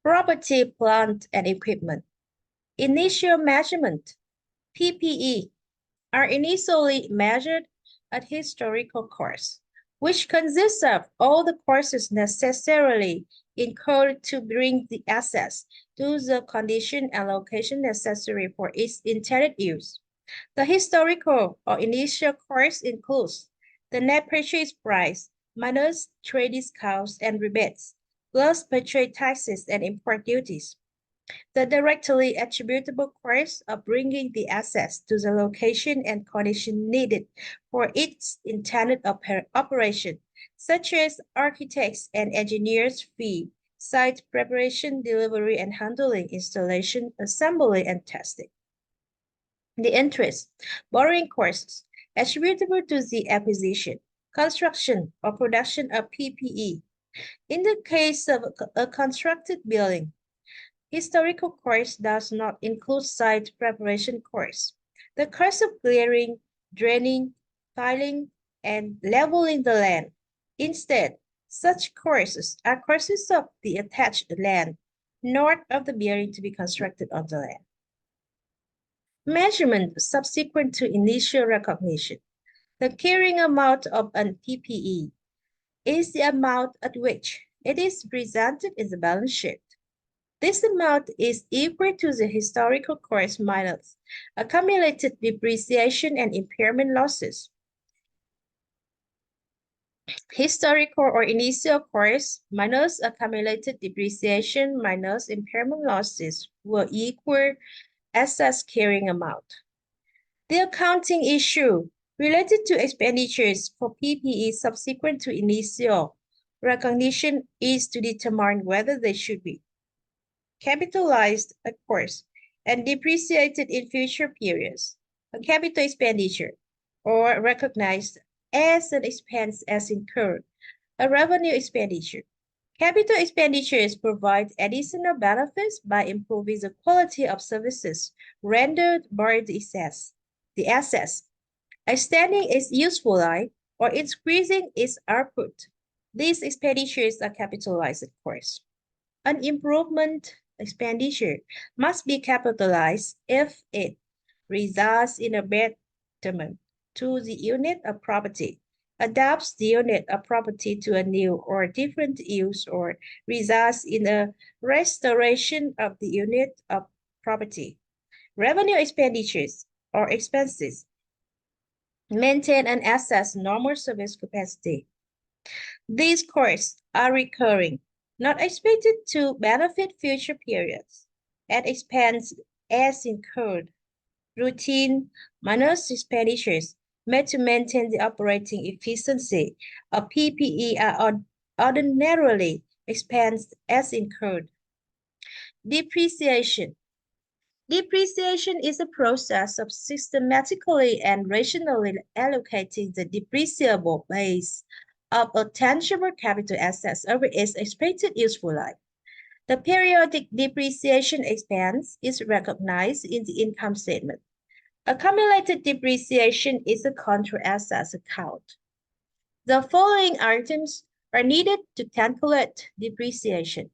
Property, plant, and equipment. Initial measurement, PPE, are initially measured at historical cost, which consists of all the costs necessarily incurred to bring the assets to the condition and location necessary for its intended use. The historical or initial cost includes the net purchase price minus trade discounts and rebates, plus purchase taxes and import duties. The directly attributable cost of bringing the assets to the location and condition needed for its intended operation, such as architects and engineers' fee, site preparation, delivery and handling, installation, assembly, and testing. The interest, borrowing costs attributable to the acquisition, construction, or production of PPE. In the case of a constructed building, historical cost does not include site preparation costs. The cost of clearing, draining, tiling, and leveling the land. Instead, such costs are costs of the attached land north of the building to be constructed on the land. Measurement subsequent to initial recognition. The carrying amount of an PPE is the amount at which it is presented in the balance sheet. This amount is equal to the historical cost minus accumulated depreciation and impairment losses. Historical or initial cost minus accumulated depreciation minus impairment losses will equal assets carrying amount. The accounting issue related to expenditures for PPE subsequent to initial recognition is to determine whether they should be capitalized, of course, and depreciated in future periods, a capital expenditure, or recognized as an expense as incurred, a revenue expenditure. Capital expenditures provide additional benefits by improving the quality of services rendered by the assets, extending its useful life, or increasing its output. These expenditures are capitalized, of course. An improvement expenditure must be capitalized if it results in a betterment to the unit of property, adapts the unit of property to a new or different use, or results in a restoration of the unit of property. Revenue expenditures or expenses maintain an asset's normal service capacity. These costs are recurring, not expected to benefit future periods, and expense as incurred. Routine minus expenditures made to maintain the operating efficiency of PPE are ordinarily expensed as incurred. Depreciation. Depreciation is a process of systematically and rationally allocating the depreciable base of a tangible capital assets over its expected useful life. The periodic depreciation expense is recognized in the income statement. Accumulated depreciation is a contra assets account. The following items are needed to calculate depreciation.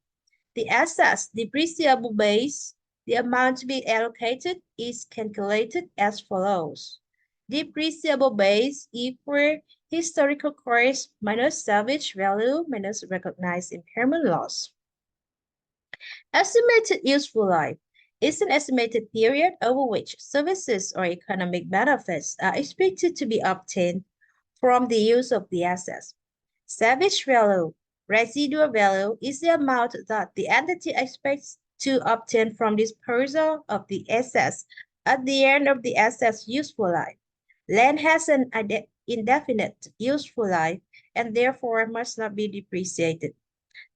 The assets depreciable base, the amount to be allocated, is calculated as follows. Depreciable base equal historical cost minus salvage value minus recognized impairment loss. Estimated useful life is an estimated period over which services or economic benefits are expected to be obtained from the use of the assets. Salvage value, residual value, is the amount that the entity expects to obtain from disposal of the assets at the end of the asset's useful life. Land has an indefinite useful life and therefore must not be depreciated.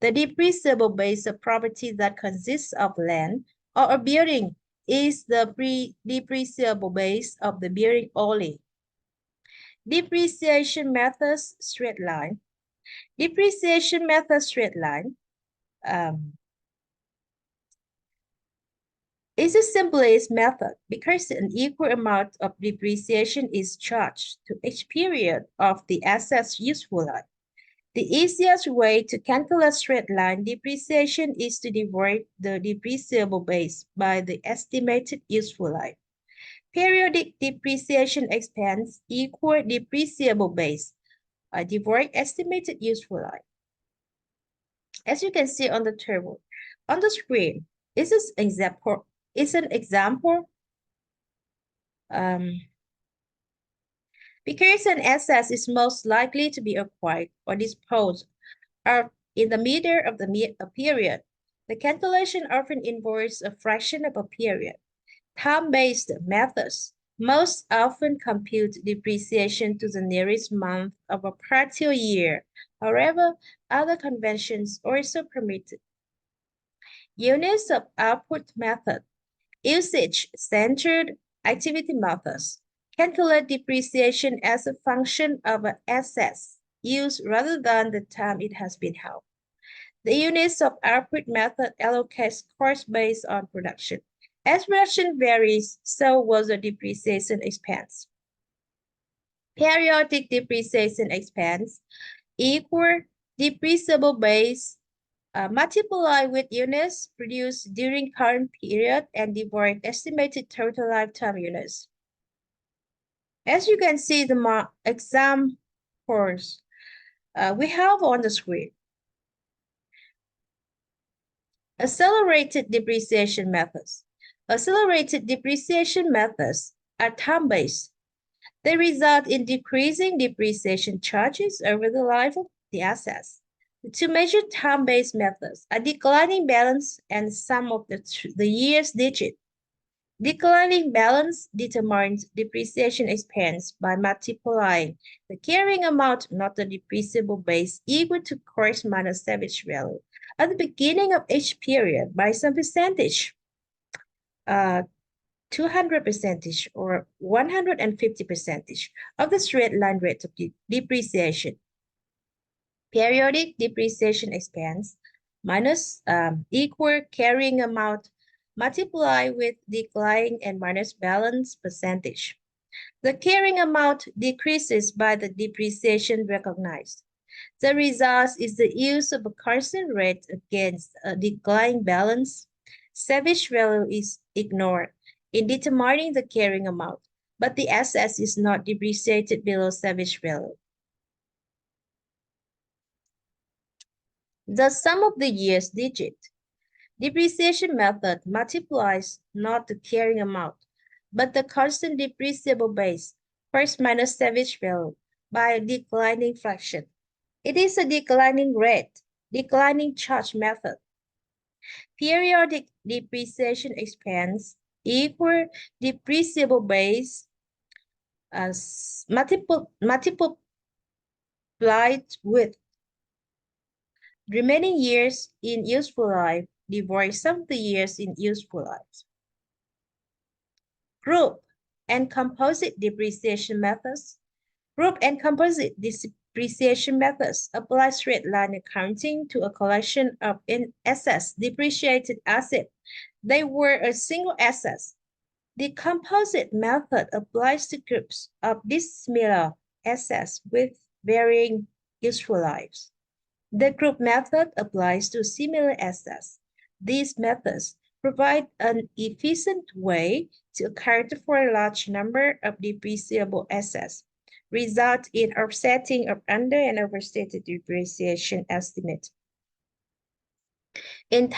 The depreciable base of property that consists of land or a building is the depreciable base of the building only. Depreciation methods straight line. Depreciation method straight line is the simplest method because an equal amount of depreciation is charged to each period of the asset's useful life. The easiest way to calculate straight line depreciation is to divide the depreciable base by the estimated useful life. Periodic depreciation expense equal depreciable base. I divide estimated useful life. As you can see on the table, on the screen, this is an example. Because an asset is most likely to be acquired or disposed of in the middle of a period, the calculation often involves a fraction of a period. Time-based methods most often compute depreciation to the nearest month of a partial year. However, other conventions also permit units of output method, usage-centered activity methods, calculate depreciation as a function of an asset's use rather than the time it has been held. The units of output method allocates cost based on production. As production varies, so will the depreciation expense. Periodic depreciation expense equal depreciable base multiplied with units produced during current period and divide estimated total lifetime units. As you can see, the exam course we have on the screen. Accelerated depreciation methods. Accelerated depreciation methods are time-based. They result in decreasing depreciation charges over the life of the assets. The two major time-based methods are declining balance and sum of the year's digit. Declining balance determines depreciation expense by multiplying the carrying amount, not the depreciable base, equal to cost minus salvage value at the beginning of each period by some percentage, 200% or 150% of the straight line rate of depreciation. Periodic depreciation expense minus equal carrying amount multiply with decline and minus balance percentage. The carrying amount decreases by the depreciation recognized. The result is the use of a constant rate against a declining balance. Salvage value is ignored in determining the carrying amount, but the asset is not depreciated below salvage value. The sum of the year's digit. Depreciation method multiplies not the carrying amount, but the constant depreciable base, first minus salvage value, by a declining fraction. It is a declining rate, declining charge method. Periodic depreciation expense equal depreciable base as multiplied with remaining years in useful life divide some of the years in useful life. Group and composite depreciation methods. Group and composite depreciation methods apply straight line accounting to a collection of assets, depreciated assets. They were a single asset. The composite method applies to groups of dissimilar assets with varying useful lives. The group method applies to similar assets. These methods provide an efficient way to account for a large number of depreciable assets, result in offsetting of under and overstated depreciation estimate. In